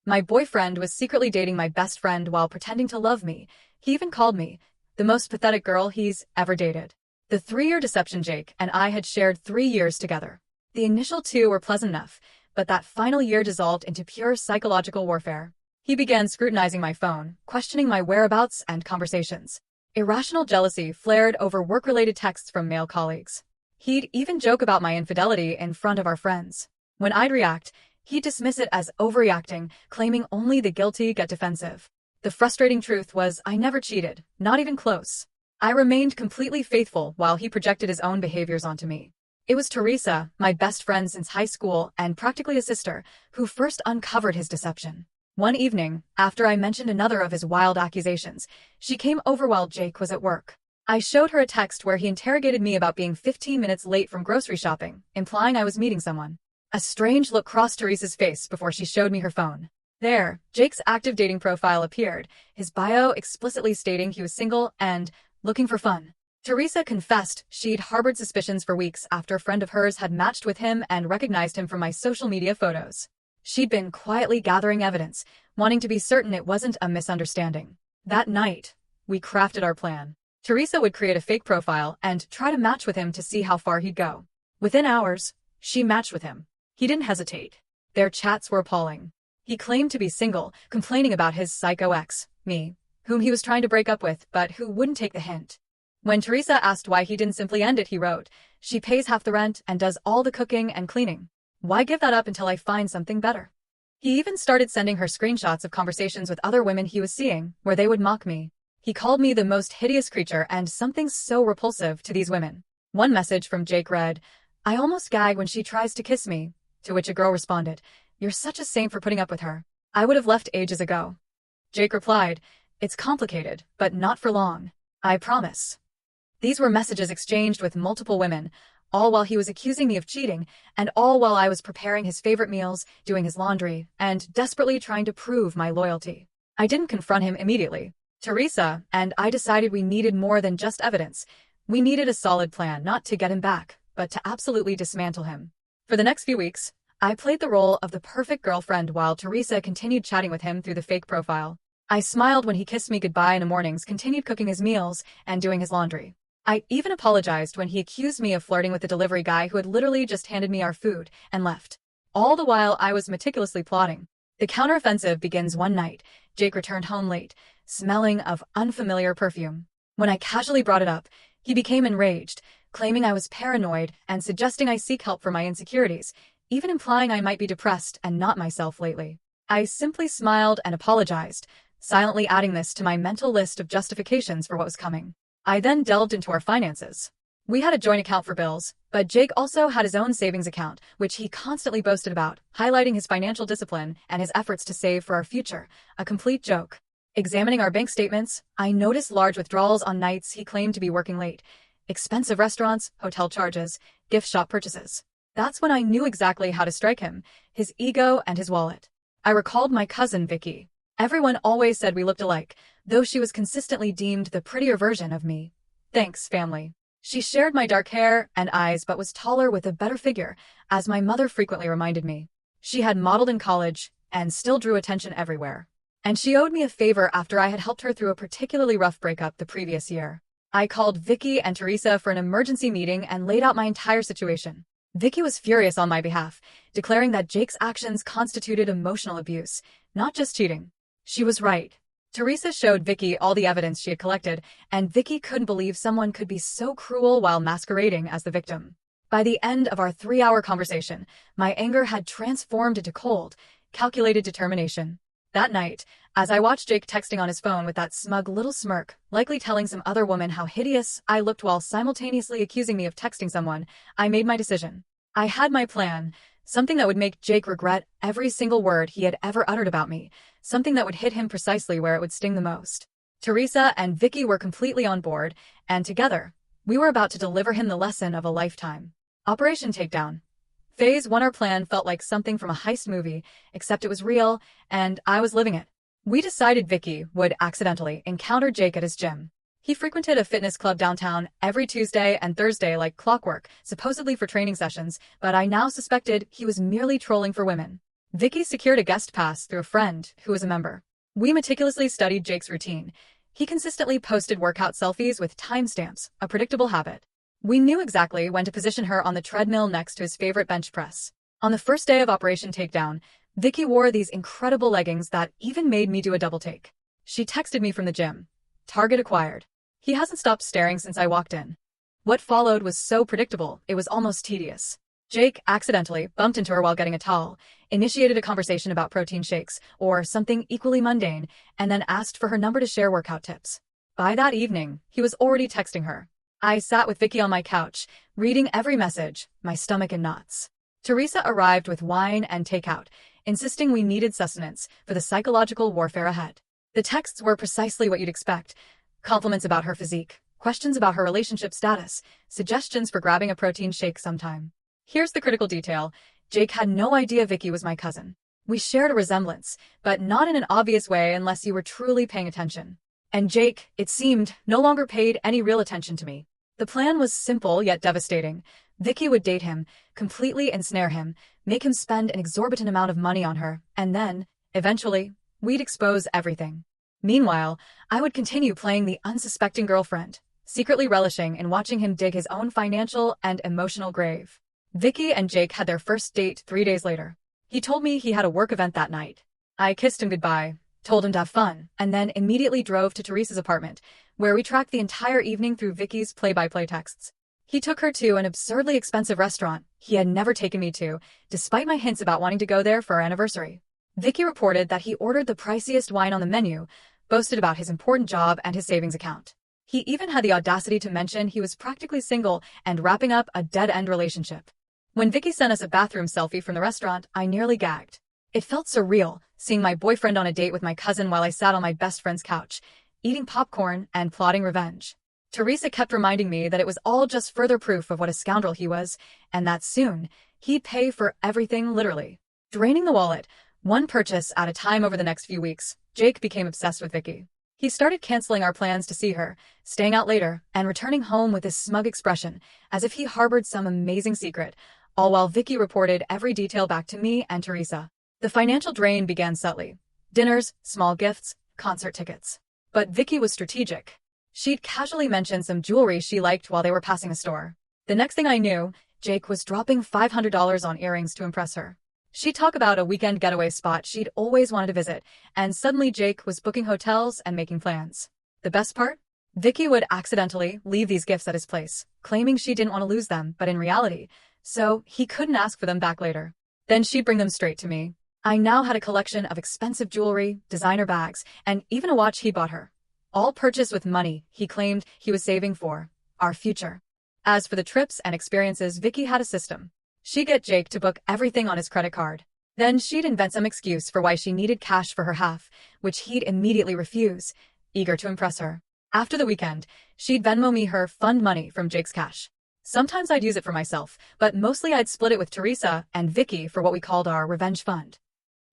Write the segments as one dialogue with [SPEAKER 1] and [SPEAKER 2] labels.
[SPEAKER 1] My boyfriend was secretly dating my best friend while pretending to love me. He even called me the most pathetic girl he's ever dated. The 3-year deception. Jake and I had shared 3 years together. The initial 2 were pleasant enough, but that final year dissolved into pure psychological warfare. He began scrutinizing my phone, questioning my whereabouts and conversations. Irrational jealousy flared over work-related texts from male colleagues. He'd even joke about my infidelity in front of our friends. When I'd react, he'd dismiss it as overreacting, claiming only the guilty get defensive. The frustrating truth was I never cheated, not even close. I remained completely faithful while he projected his own behaviors onto me. It was Teresa, my best friend since high school and practically a sister, who first uncovered his deception. One evening, after I mentioned another of his wild accusations, she came over while Jake was at work. I showed her a text where he interrogated me about being 15 minutes late from grocery shopping, implying I was meeting someone. A strange look crossed Teresa's face before she showed me her phone. There, Jake's active dating profile appeared, his bio explicitly stating he was single and looking for fun. Teresa confessed she'd harbored suspicions for weeks after a friend of hers had matched with him and recognized him from my social media photos. She'd been quietly gathering evidence, wanting to be certain it wasn't a misunderstanding. That night, we crafted our plan. Teresa would create a fake profile and try to match with him to see how far he'd go. Within hours, she matched with him. He didn't hesitate. Their chats were appalling. He claimed to be single, complaining about his psycho ex, me, whom he was trying to break up with but who wouldn't take the hint. When Teresa asked why he didn't simply end it, he wrote, "She pays half the rent and does all the cooking and cleaning. Why give that up until I find something better?" He even started sending her screenshots of conversations with other women he was seeing, where they would mock me. He called me the most hideous creature and something so repulsive to these women. One message from Jake read, "I almost gag when she tries to kiss me," to which a girl responded, "You're such a saint for putting up with her. I would have left ages ago." Jake replied, "It's complicated, but not for long. I promise." These were messages exchanged with multiple women, all while he was accusing me of cheating, and all while I was preparing his favorite meals, doing his laundry, and desperately trying to prove my loyalty. I didn't confront him immediately. Teresa and I decided we needed more than just evidence. We needed a solid plan, not to get him back, but to absolutely dismantle him. For the next few weeks, I played the role of the perfect girlfriend while Teresa continued chatting with him through the fake profile. I smiled when he kissed me goodbye in the mornings, continued cooking his meals, and doing his laundry. I even apologized when he accused me of flirting with the delivery guy who had literally just handed me our food and left. All the while I was meticulously plotting. The counteroffensive begins one night. Jake returned home late, smelling of unfamiliar perfume. When I casually brought it up, he became enraged, claiming I was paranoid and suggesting I seek help for my insecurities, even implying I might be depressed and not myself lately. I simply smiled and apologized, silently adding this to my mental list of justifications for what was coming. I then delved into our finances. We had a joint account for bills, but Jake also had his own savings account, which he constantly boasted about, highlighting his financial discipline and his efforts to save for our future, a complete joke. Examining our bank statements, I noticed large withdrawals on nights he claimed to be working late, expensive restaurants, hotel charges, gift shop purchases. That's when I knew exactly how to strike him, his ego and his wallet. I recalled my cousin Vicky. Everyone always said we looked alike, though she was consistently deemed the prettier version of me. Thanks, family. She shared my dark hair and eyes but was taller with a better figure, as my mother frequently reminded me. She had modeled in college and still drew attention everywhere. And she owed me a favor after I had helped her through a particularly rough breakup the previous year. I called Vicky and Teresa for an emergency meeting and laid out my entire situation. Vicky was furious on my behalf, declaring that Jake's actions constituted emotional abuse, not just cheating. She was right. Teresa showed Vicky all the evidence she had collected, and Vicky couldn't believe someone could be so cruel while masquerading as the victim. By the end of our 3-hour conversation, my anger had transformed into cold, calculated determination. That night, as I watched Jake texting on his phone with that smug little smirk, likely telling some other woman how hideous I looked while simultaneously accusing me of texting someone, I made my decision. I had my plan, something that would make Jake regret every single word he had ever uttered about me, something that would hit him precisely where it would sting the most. Teresa and Vicky were completely on board, and together, we were about to deliver him the lesson of a lifetime. Operation Takedown. Phase 1. Our plan felt like something from a heist movie, except it was real, and I was living it. We decided Vicky would accidentally encounter Jake at his gym. He frequented a fitness club downtown every Tuesday and Thursday like clockwork, supposedly for training sessions, but I now suspected he was merely trolling for women. Vicky secured a guest pass through a friend who was a member. We meticulously studied Jake's routine. He consistently posted workout selfies with timestamps, a predictable habit. We knew exactly when to position her on the treadmill next to his favorite bench press. On the first day of Operation Takedown, Vicky wore these incredible leggings that even made me do a double take. She texted me from the gym. Target acquired. He hasn't stopped staring since I walked in. What followed was so predictable, it was almost tedious. Jake accidentally bumped into her while getting a towel, initiated a conversation about protein shakes or something equally mundane, and then asked for her number to share workout tips. By that evening, he was already texting her. I sat with Vicky on my couch, reading every message, my stomach in knots. Teresa arrived with wine and takeout, insisting we needed sustenance for the psychological warfare ahead. The texts were precisely what you'd expect. Compliments about her physique, questions about her relationship status, suggestions for grabbing a protein shake sometime. Here's the critical detail. Jake had no idea Vicky was my cousin. We shared a resemblance, but not in an obvious way unless you were truly paying attention. And Jake, it seemed, no longer paid any real attention to me. The plan was simple yet devastating. Vicky would date him, completely ensnare him, make him spend an exorbitant amount of money on her, and then, eventually, we'd expose everything. Meanwhile, I would continue playing the unsuspecting girlfriend, secretly relishing in watching him dig his own financial and emotional grave. Vicky and Jake had their first date 3 days later. He told me he had a work event that night. I kissed him goodbye, told him to have fun, and then immediately drove to Teresa's apartment, where we tracked the entire evening through Vicky's play-by-play texts. He took her to an absurdly expensive restaurant he had never taken me to, despite my hints about wanting to go there for our anniversary. Vicky reported that he ordered the priciest wine on the menu, boasted about his important job and his savings account. He even had the audacity to mention he was practically single and wrapping up a dead-end relationship. When Vicky sent us a bathroom selfie from the restaurant, I nearly gagged. It felt surreal, seeing my boyfriend on a date with my cousin while I sat on my best friend's couch, eating popcorn and plotting revenge. Teresa kept reminding me that it was all just further proof of what a scoundrel he was, and that soon, he'd pay for everything literally. Draining the wallet, one purchase at a time over the next few weeks, Jake became obsessed with Vicky. He started canceling our plans to see her, staying out later, and returning home with this smug expression, as if he harbored some amazing secret, all while Vicky reported every detail back to me and Teresa. The financial drain began subtly. Dinners, small gifts, concert tickets. But Vicky was strategic. She'd casually mentioned some jewelry she liked while they were passing a store. The next thing I knew, Jake was dropping $500 on earrings to impress her. She'd talk about a weekend getaway spot she'd always wanted to visit, and suddenly Jake was booking hotels and making plans. The best part? Vicky would accidentally leave these gifts at his place, claiming she didn't want to lose them, but in reality, so he couldn't ask for them back later. Then she'd bring them straight to me. I now had a collection of expensive jewelry, designer bags, and even a watch he bought her. All purchased with money he claimed he was saving for our future. As for the trips and experiences, Vicky had a system. She'd get Jake to book everything on his credit card. Then she'd invent some excuse for why she needed cash for her half, which he'd immediately refuse, eager to impress her. After the weekend, she'd Venmo me her fund money from Jake's cash. Sometimes I'd use it for myself, but mostly I'd split it with Teresa and Vicky for what we called our revenge fund.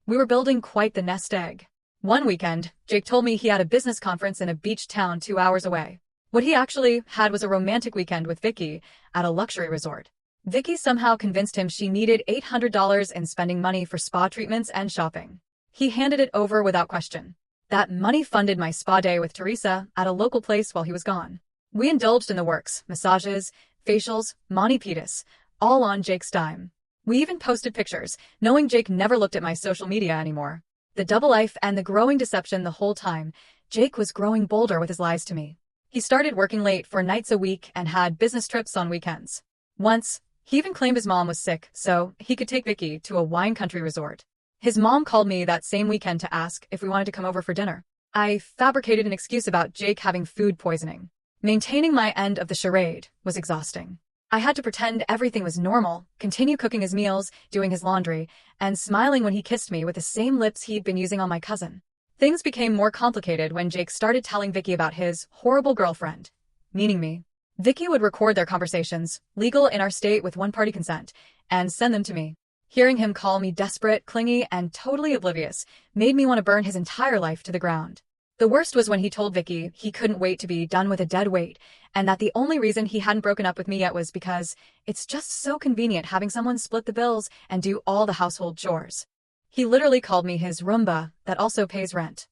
[SPEAKER 1] We were building quite the nest egg. One weekend, Jake told me he had a business conference in a beach town 2 hours away. What he actually had was a romantic weekend with Vicky at a luxury resort. Vicky somehow convinced him she needed $800 in spending money for spa treatments and shopping. He handed it over without question. That money funded my spa day with Teresa at a local place while he was gone. We indulged in the works, massages, facials, mani pedis, all on Jake's dime. We even posted pictures, knowing Jake never looked at my social media anymore. The double life and the growing deception the whole time, Jake was growing bolder with his lies to me. He started working late 4 nights a week and had business trips on weekends. Once, he even claimed his mom was sick, so he could take Vicky to a wine country resort. His mom called me that same weekend to ask if we wanted to come over for dinner. I fabricated an excuse about Jake having food poisoning. Maintaining my end of the charade was exhausting. I had to pretend everything was normal, continue cooking his meals, doing his laundry, and smiling when he kissed me with the same lips he'd been using on my cousin. Things became more complicated when Jake started telling Vicky about his horrible girlfriend, meaning me. Vicky would record their conversations, legal in our state with one-party consent, and send them to me. Hearing him call me desperate, clingy, and totally oblivious made me want to burn his entire life to the ground. The worst was when he told Vicky he couldn't wait to be done with a dead weight, and that the only reason he hadn't broken up with me yet was because it's just so convenient having someone split the bills and do all the household chores. He literally called me his Roomba that also pays rent.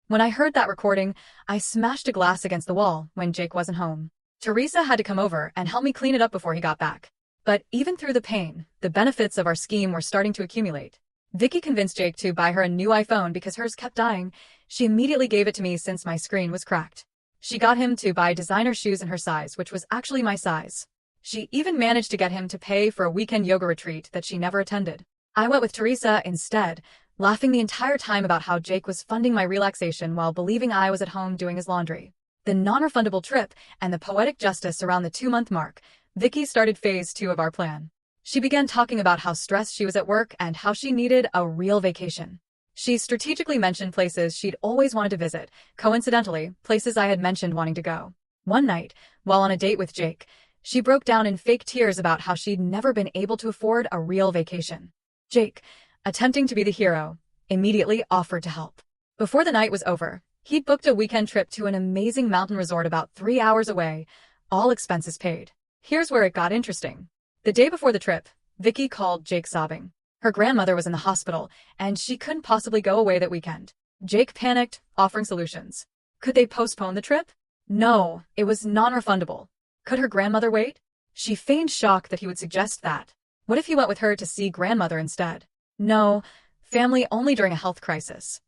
[SPEAKER 1] When I heard that recording, I smashed a glass against the wall when Jake wasn't home. Teresa had to come over and help me clean it up before he got back. But even through the pain, the benefits of our scheme were starting to accumulate. Vicky convinced Jake to buy her a new iPhone because hers kept dying. She immediately gave it to me since my screen was cracked. She got him to buy designer shoes in her size, which was actually my size. She even managed to get him to pay for a weekend yoga retreat that she never attended. I went with Teresa instead, laughing the entire time about how Jake was funding my relaxation while believing I was at home doing his laundry. The non-refundable trip and the poetic justice around the 2-month mark, Vicky started phase 2 of our plan. She began talking about how stressed she was at work and how she needed a real vacation. She strategically mentioned places she'd always wanted to visit, coincidentally, places I had mentioned wanting to go. One night, while on a date with Jake, she broke down in fake tears about how she'd never been able to afford a real vacation. Jake, attempting to be the hero, immediately offered to help. Before the night was over, he'd booked a weekend trip to an amazing mountain resort about 3 hours away, all expenses paid. Here's where it got interesting. The day before the trip, Vicky called Jake sobbing. Her grandmother was in the hospital, and she couldn't possibly go away that weekend. Jake panicked, offering solutions. Could they postpone the trip? No, it was non-refundable. Could her grandmother wait? She feigned shock that he would suggest that. What if he went with her to see grandmother instead? No, family only during a health crisis.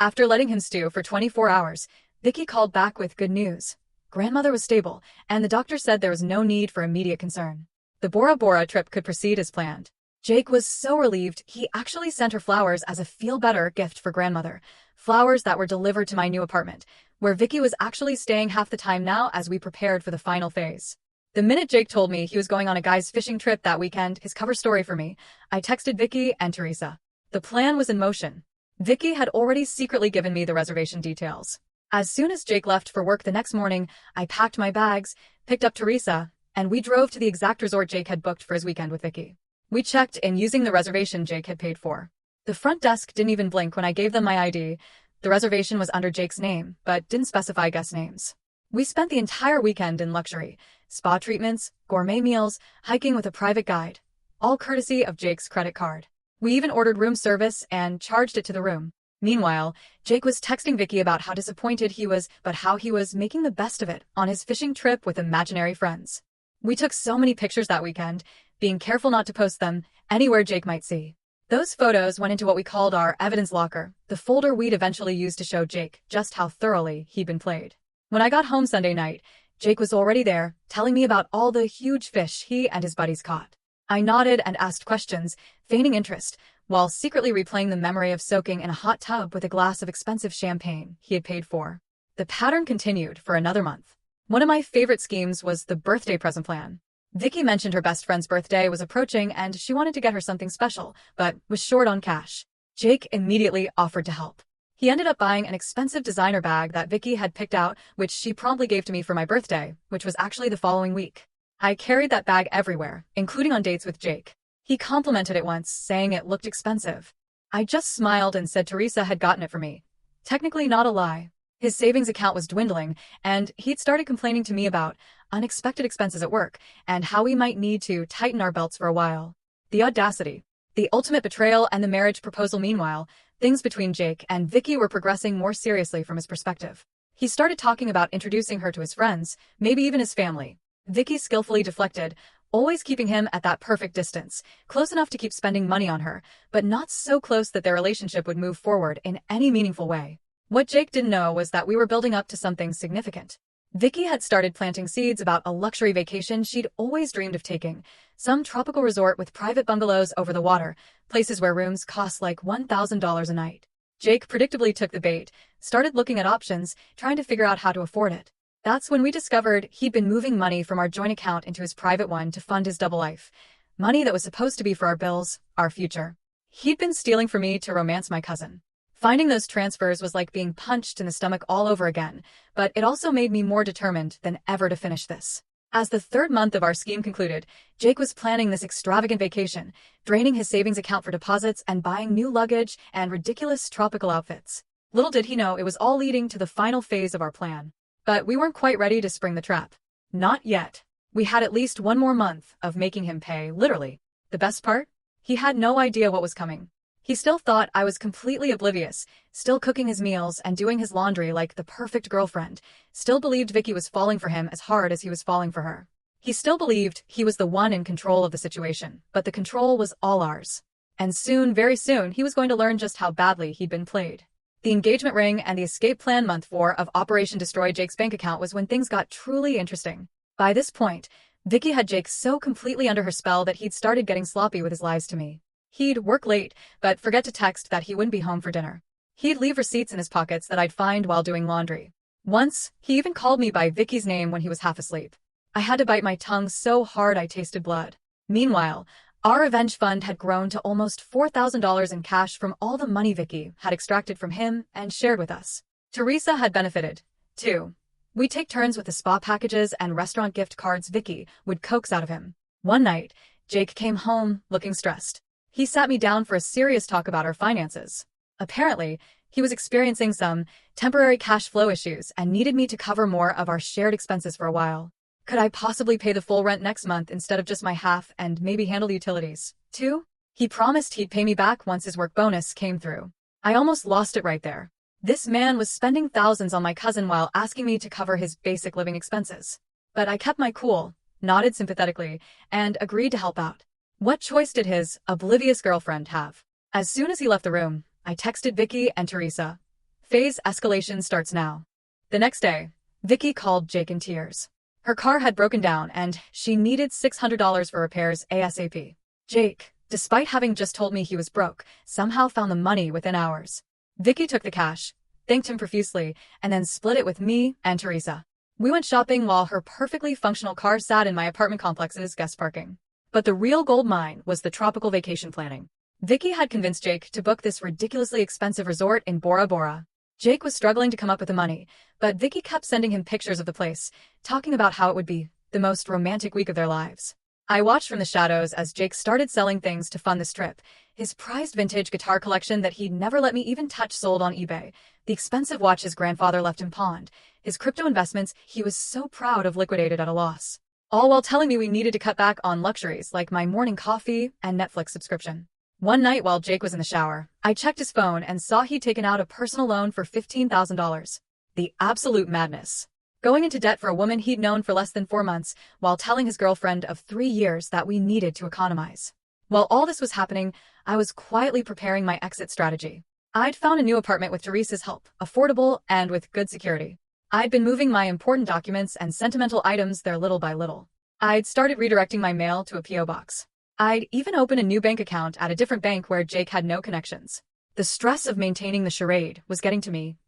[SPEAKER 1] After letting him stew for 24 hours, Vicky called back with good news. Grandmother was stable, and the doctor said there was no need for immediate concern. The Bora Bora trip could proceed as planned. Jake was so relieved he actually sent her flowers as a feel-better gift for grandmother, flowers that were delivered to my new apartment, where Vicky was actually staying half the time now as we prepared for the final phase. The minute Jake told me he was going on a guy's fishing trip that weekend, his cover story for me, I texted Vicky and Teresa. The plan was in motion. Vicky had already secretly given me the reservation details. As soon as Jake left for work the next morning, I packed my bags, picked up Teresa, and we drove to the exact resort Jake had booked for his weekend with Vicky. We checked in using the reservation Jake had paid for. The front desk didn't even blink when I gave them my ID. The reservation was under Jake's name, but didn't specify guest names. We spent the entire weekend in luxury, spa treatments, gourmet meals, hiking with a private guide, all courtesy of Jake's credit card. We even ordered room service and charged it to the room. Meanwhile, Jake was texting Vicky about how disappointed he was, but how he was making the best of it on his fishing trip with imaginary friends. We took so many pictures that weekend, being careful not to post them anywhere Jake might see. Those photos went into what we called our evidence locker, the folder we'd eventually use to show Jake just how thoroughly he'd been played. When I got home Sunday night, Jake was already there, telling me about all the huge fish he and his buddies caught. I nodded and asked questions, feigning interest, while secretly replaying the memory of soaking in a hot tub with a glass of expensive champagne he had paid for. The pattern continued for another month. One of my favorite schemes was the birthday present plan. Vicky mentioned her best friend's birthday was approaching and she wanted to get her something special, but was short on cash. Jake immediately offered to help. He ended up buying an expensive designer bag that Vicky had picked out, which she promptly gave to me for my birthday, which was actually the following week. I carried that bag everywhere, including on dates with Jake. He complimented it once, saying it looked expensive. I just smiled and said Teresa had gotten it for me. Technically not a lie. His savings account was dwindling, and he'd started complaining to me about unexpected expenses at work and how we might need to tighten our belts for a while. The audacity. The ultimate betrayal and the marriage proposal. Meanwhile, things between Jake and Vicky were progressing more seriously from his perspective. He started talking about introducing her to his friends, maybe even his family. Vicky skillfully deflected, always keeping him at that perfect distance, close enough to keep spending money on her, but not so close that their relationship would move forward in any meaningful way. What Jake didn't know was that we were building up to something significant. Vicky had started planting seeds about a luxury vacation she'd always dreamed of taking, some tropical resort with private bungalows over the water, places where rooms cost like $1,000 a night. Jake predictably took the bait, started looking at options, trying to figure out how to afford it. That's when we discovered he'd been moving money from our joint account into his private one to fund his double life. Money that was supposed to be for our bills, our future. He'd been stealing from me to romance my cousin. Finding those transfers was like being punched in the stomach all over again, but it also made me more determined than ever to finish this. As the 3rd month of our scheme concluded, Jake was planning this extravagant vacation, draining his savings account for deposits and buying new luggage and ridiculous tropical outfits. Little did he know it was all leading to the final phase of our plan. But we weren't quite ready to spring the trap. Not yet. We had at least 1 more month of making him pay, literally. The best part? He had no idea what was coming. He still thought I was completely oblivious, still cooking his meals and doing his laundry like the perfect girlfriend, still believed Vicky was falling for him as hard as he was falling for her. He still believed he was the one in control of the situation, but the control was all ours. And soon, very soon, he was going to learn just how badly he'd been played. The engagement ring and the escape plan month 4 of Operation Destroy Jake's bank account was when things got truly interesting. By this point, Vicky had Jake so completely under her spell that he'd started getting sloppy with his lies to me. He'd work late, but forget to text that he wouldn't be home for dinner. He'd leave receipts in his pockets that I'd find while doing laundry. Once, he even called me by Vicky's name when he was half asleep. I had to bite my tongue so hard I tasted blood. Meanwhile, our revenge fund had grown to almost $4,000 in cash from all the money Vicky had extracted from him and shared with us. Teresa had benefited, too. We'd take turns with the spa packages and restaurant gift cards Vicky would coax out of him. One night, Jake came home looking stressed. He sat me down for a serious talk about our finances. Apparently, he was experiencing some temporary cash flow issues and needed me to cover more of our shared expenses for a while. Could I possibly pay the full rent next month instead of just my half and maybe handle utilities, too? He promised he'd pay me back once his work bonus came through. I almost lost it right there. This man was spending thousands on my cousin while asking me to cover his basic living expenses. But I kept my cool, nodded sympathetically, and agreed to help out. What choice did his oblivious girlfriend have? As soon as he left the room, I texted Vicky and Teresa. Phase escalation starts now. The next day, Vicky called Jake in tears. Her car had broken down and she needed $600 for repairs ASAP. Jake, despite having just told me he was broke, somehow found the money within hours. Vicky took the cash, thanked him profusely, and then split it with me and Teresa. We went shopping while her perfectly functional car sat in my apartment complex's guest parking. But the real gold mine was the tropical vacation planning. Vicky had convinced Jake to book this ridiculously expensive resort in Bora Bora. Jake was struggling to come up with the money, but Vicky kept sending him pictures of the place, talking about how it would be the most romantic week of their lives. I watched from the shadows as Jake started selling things to fund this trip. His prized vintage guitar collection that he'd never let me even touch sold on eBay, the expensive watch his grandfather left him pawned, his crypto investments he was so proud of liquidated at a loss. All while telling me we needed to cut back on luxuries like my morning coffee and Netflix subscription. One night while Jake was in the shower, I checked his phone and saw he'd taken out a personal loan for $15,000. The absolute madness. Going into debt for a woman he'd known for less than 4 months, while telling his girlfriend of 3 years that we needed to economize. While all this was happening, I was quietly preparing my exit strategy. I'd found a new apartment with Teresa's help, affordable and with good security. I'd been moving my important documents and sentimental items there little by little. I'd started redirecting my mail to a P.O. box. I'd even opened a new bank account at a different bank where Jake had no connections. The stress of maintaining the charade was getting to me,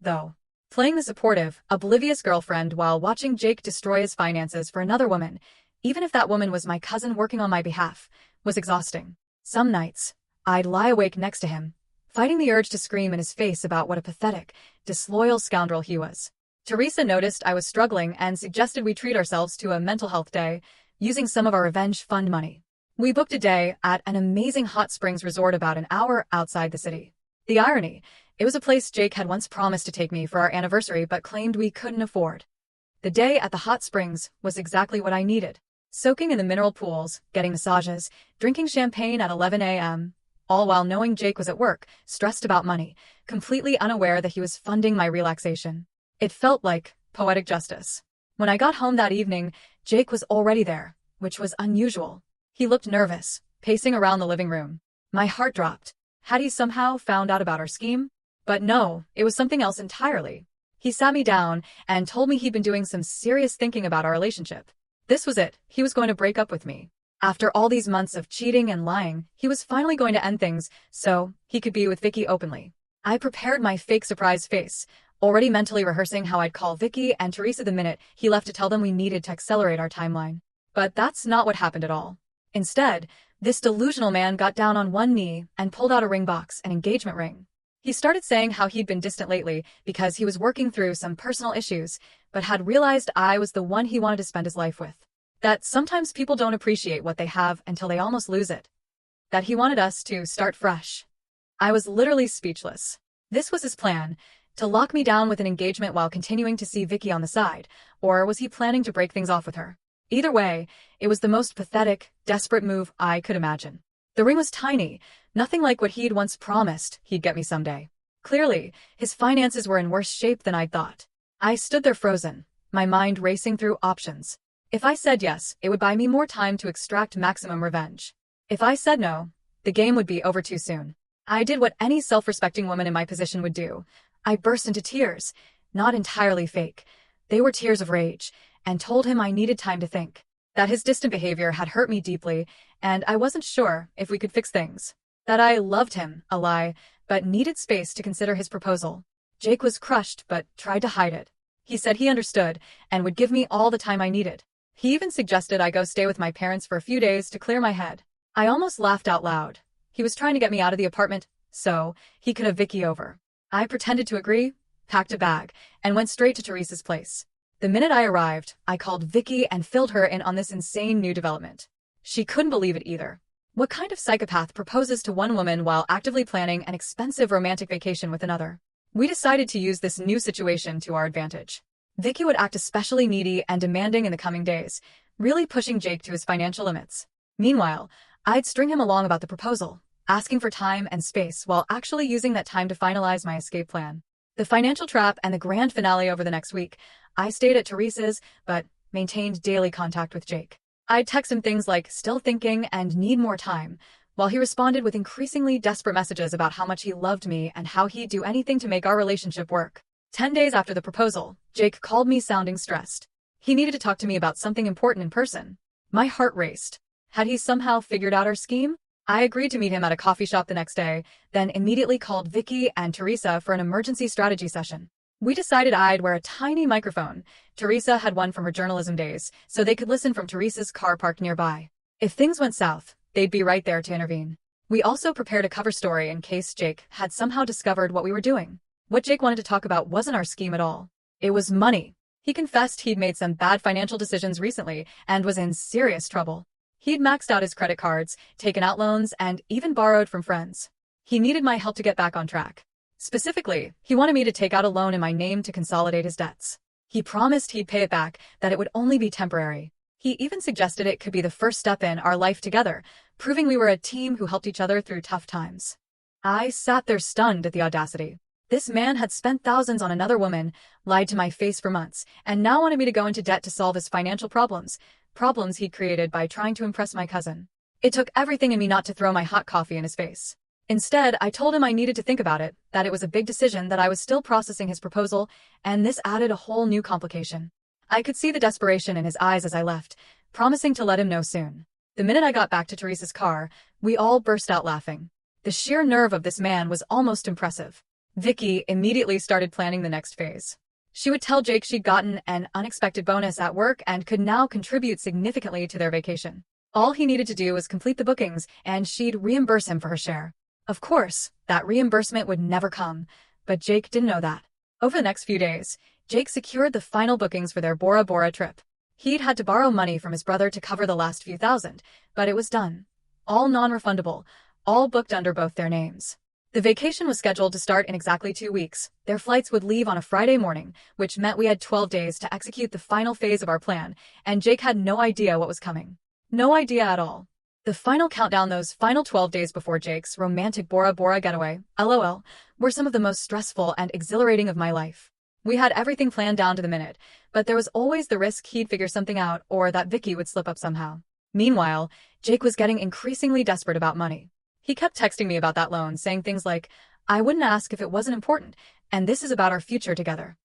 [SPEAKER 1] though. Playing the supportive, oblivious girlfriend while watching Jake destroy his finances for another woman, even if that woman was my cousin working on my behalf, was exhausting. Some nights, I'd lie awake next to him, fighting the urge to scream in his face about what a pathetic, disloyal scoundrel he was. Teresa noticed I was struggling and suggested we treat ourselves to a mental health day, using some of our revenge fund money. We booked a day at an amazing hot springs resort about an hour outside the city. The irony, it was a place Jake had once promised to take me for our anniversary but claimed we couldn't afford. The day at the hot springs was exactly what I needed. Soaking in the mineral pools, getting massages, drinking champagne at 11 a.m., all while knowing Jake was at work, stressed about money, completely unaware that he was funding my relaxation. It felt like poetic justice. When I got home that evening, Jake was already there, which was unusual. He looked nervous, pacing around the living room. My heart dropped. Had he somehow found out about our scheme? But no, it was something else entirely. He sat me down and told me he'd been doing some serious thinking about our relationship. This was it. He was going to break up with me. After all these months of cheating and lying, he was finally going to end things so he could be with Vicky openly. I prepared my fake surprise face, already mentally rehearsing how I'd call Vicky and Teresa the minute he left to tell them we needed to accelerate our timeline. But that's not what happened at all. Instead, this delusional man got down on one knee and pulled out a ring box, an engagement ring. He started saying how he'd been distant lately because he was working through some personal issues, but had realized I was the one he wanted to spend his life with. That sometimes people don't appreciate what they have until they almost lose it. That he wanted us to start fresh. I was literally speechless. This was his plan, to lock me down with an engagement while continuing to see Vicky on the side, or was he planning to break things off with her? Either way, it was the most pathetic, desperate move I could imagine. The ring was tiny, nothing like what he'd once promised he'd get me someday. Clearly, his finances were in worse shape than I'd thought. I stood there frozen, my mind racing through options. If I said yes, it would buy me more time to extract maximum revenge. If I said no, the game would be over too soon. I did what any self-respecting woman in my position would do. I burst into tears, not entirely fake. They were tears of rage, and told him I needed time to think. That his distant behavior had hurt me deeply, and I wasn't sure if we could fix things. That I loved him, a lie, but needed space to consider his proposal. Jake was crushed but tried to hide it. He said he understood and would give me all the time I needed. He even suggested I go stay with my parents for a few days to clear my head. I almost laughed out loud. He was trying to get me out of the apartment so he could have Vicky over. I pretended to agree, packed a bag, and went straight to Teresa's place. The minute I arrived, I called Vicky and filled her in on this insane new development. She couldn't believe it either. What kind of psychopath proposes to one woman while actively planning an expensive romantic vacation with another? We decided to use this new situation to our advantage. Vicky would act especially needy and demanding in the coming days, really pushing Jake to his financial limits. Meanwhile, I'd string him along about the proposal, asking for time and space while actually using that time to finalize my escape plan. The financial trap and the grand finale over the next week, I stayed at Teresa's but maintained daily contact with Jake. I'd text him things like "still thinking" and "need more time," while he responded with increasingly desperate messages about how much he loved me and how he'd do anything to make our relationship work. 10 days after the proposal, Jake called me sounding stressed. He needed to talk to me about something important in person. My heart raced. Had he somehow figured out our scheme? I agreed to meet him at a coffee shop the next day, then immediately called Vicky and Teresa for an emergency strategy session. We decided I'd wear a tiny microphone. Teresa had one from her journalism days, so they could listen from Teresa's car parked nearby. If things went south, they'd be right there to intervene. We also prepared a cover story in case Jake had somehow discovered what we were doing. What Jake wanted to talk about wasn't our scheme at all. It was money. He confessed he'd made some bad financial decisions recently and was in serious trouble. He'd maxed out his credit cards, taken out loans, and even borrowed from friends. He needed my help to get back on track. Specifically, he wanted me to take out a loan in my name to consolidate his debts. He promised he'd pay it back, that it would only be temporary. He even suggested it could be the first step in our life together, proving we were a team who helped each other through tough times. I sat there stunned at the audacity. This man had spent thousands on another woman, lied to my face for months, and now wanted me to go into debt to solve his financial problems he'd created by trying to impress my cousin. It took everything in me not to throw my hot coffee in his face. Instead, I told him I needed to think about it, that it was a big decision, that I was still processing his proposal, and this added a whole new complication. I could see the desperation in his eyes as I left, promising to let him know soon. The minute I got back to Teresa's car, we all burst out laughing. The sheer nerve of this man was almost impressive. Vicky immediately started planning the next phase. She would tell Jake she'd gotten an unexpected bonus at work and could now contribute significantly to their vacation. All he needed to do was complete the bookings, and she'd reimburse him for her share. Of course, that reimbursement would never come, but Jake didn't know that. Over the next few days, Jake secured the final bookings for their Bora Bora trip. He'd had to borrow money from his brother to cover the last few thousand, but it was done. All non-refundable, all booked under both their names. The vacation was scheduled to start in exactly 2 weeks. Their flights would leave on a Friday morning, which meant we had 12 days to execute the final phase of our plan, and Jake had no idea what was coming. No idea at all. The final countdown, those final 12 days before Jake's romantic Bora Bora getaway, LOL, were some of the most stressful and exhilarating of my life. We had everything planned down to the minute, but there was always the risk he'd figure something out or that Vicky would slip up somehow. Meanwhile, Jake was getting increasingly desperate about money. He kept texting me about that loan, saying things like, "I wouldn't ask if it wasn't important, and this is about our future together."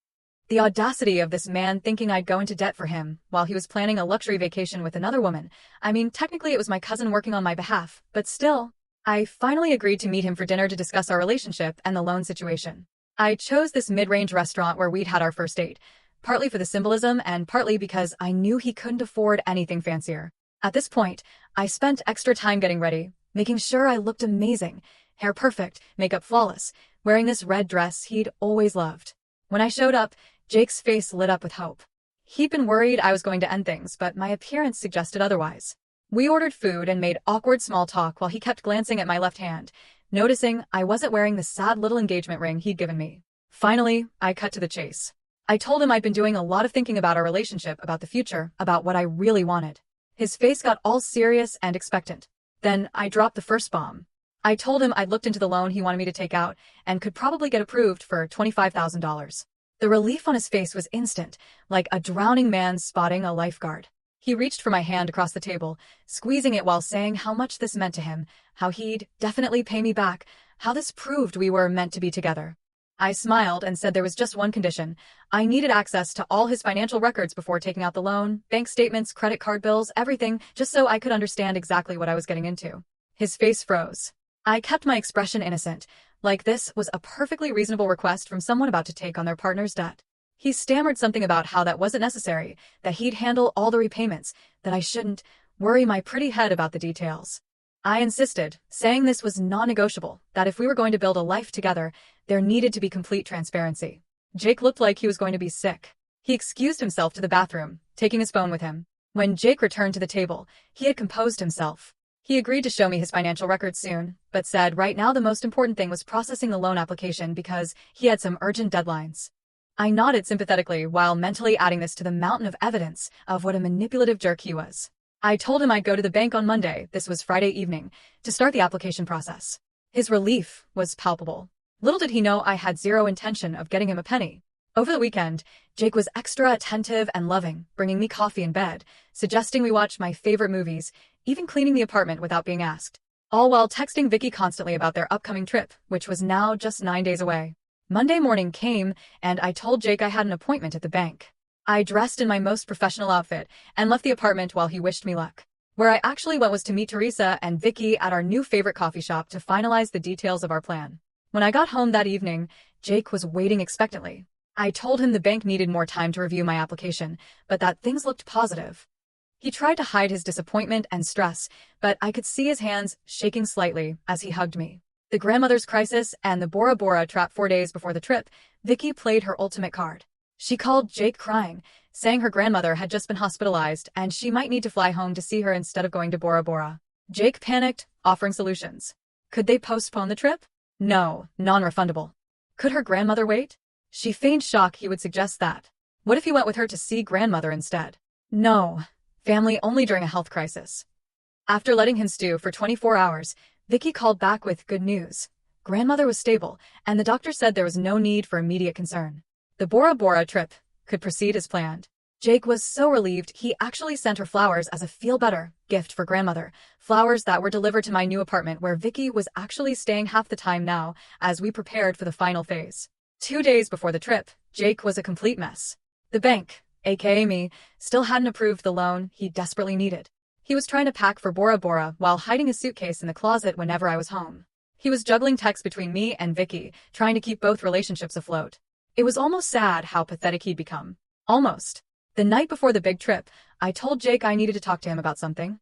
[SPEAKER 1] The audacity of this man thinking I'd go into debt for him while he was planning a luxury vacation with another woman. I mean, technically it was my cousin working on my behalf, but still. I finally agreed to meet him for dinner to discuss our relationship and the loan situation. I chose this mid-range restaurant where we'd had our first date, partly for the symbolism and partly because I knew he couldn't afford anything fancier. At this point, I spent extra time getting ready, making sure I looked amazing, hair perfect, makeup flawless, wearing this red dress he'd always loved. When I showed up, Jake's face lit up with hope. He'd been worried I was going to end things, but my appearance suggested otherwise. We ordered food and made awkward small talk while he kept glancing at my left hand, noticing I wasn't wearing the sad little engagement ring he'd given me. Finally, I cut to the chase. I told him I'd been doing a lot of thinking about our relationship, about the future, about what I really wanted. His face got all serious and expectant. Then I dropped the first bomb. I told him I'd looked into the loan he wanted me to take out and could probably get approved for $25,000. The relief on his face was instant, like a drowning man spotting a lifeguard. He reached for my hand across the table, squeezing it while saying how much this meant to him, how he'd definitely pay me back, how this proved we were meant to be together. I smiled and said there was just one condition. I needed access to all his financial records before taking out the loan, bank statements, credit card bills, everything, just so I could understand exactly what I was getting into. His face froze. I kept my expression innocent, like this was a perfectly reasonable request from someone about to take on their partner's debt. He stammered something about how that wasn't necessary, that he'd handle all the repayments, that I shouldn't worry my pretty head about the details. I insisted, saying this was non-negotiable, that if we were going to build a life together, there needed to be complete transparency. Jake looked like he was going to be sick. He excused himself to the bathroom, taking his phone with him. When Jake returned to the table, he had composed himself. He agreed to show me his financial records soon, but said right now the most important thing was processing the loan application because he had some urgent deadlines. I nodded sympathetically while mentally adding this to the mountain of evidence of what a manipulative jerk he was. I told him I'd go to the bank on Monday, this was Friday evening, to start the application process. His relief was palpable. Little did he know I had zero intention of getting him a penny. Over the weekend, Jake was extra attentive and loving, bringing me coffee in bed, suggesting we watch my favorite movies, even cleaning the apartment without being asked. All while texting Vicky constantly about their upcoming trip, which was now just 9 days away. Monday morning came, and I told Jake I had an appointment at the bank. I dressed in my most professional outfit and left the apartment while he wished me luck. Where I actually went was to meet Teresa and Vicky at our new favorite coffee shop to finalize the details of our plan. When I got home that evening, Jake was waiting expectantly. I told him the bank needed more time to review my application, but that things looked positive. He tried to hide his disappointment and stress, but I could see his hands shaking slightly as he hugged me. The grandmother's crisis and the Bora Bora trap 4 days before the trip, Vicky played her ultimate card. She called Jake crying, saying her grandmother had just been hospitalized and she might need to fly home to see her instead of going to Bora Bora. Jake panicked, offering solutions. Could they postpone the trip? No, non-refundable. Could her grandmother wait? She feigned shock he would suggest that. What if he went with her to see grandmother instead? No, family only during a health crisis. After letting him stew for 24 hours, Vicky called back with good news. Grandmother was stable, and the doctor said there was no need for immediate concern. The Bora Bora trip could proceed as planned. Jake was so relieved he actually sent her flowers as a feel-better gift for grandmother, flowers that were delivered to my new apartment where Vicky was actually staying half the time now as we prepared for the final phase. 2 days before the trip, Jake was a complete mess. The bank, aka me, still hadn't approved the loan he desperately needed. He was trying to pack for Bora Bora while hiding his suitcase in the closet whenever I was home. He was juggling texts between me and Vicky, trying to keep both relationships afloat. It was almost sad how pathetic he'd become. Almost. The night before the big trip, I told Jake I needed to talk to him about something.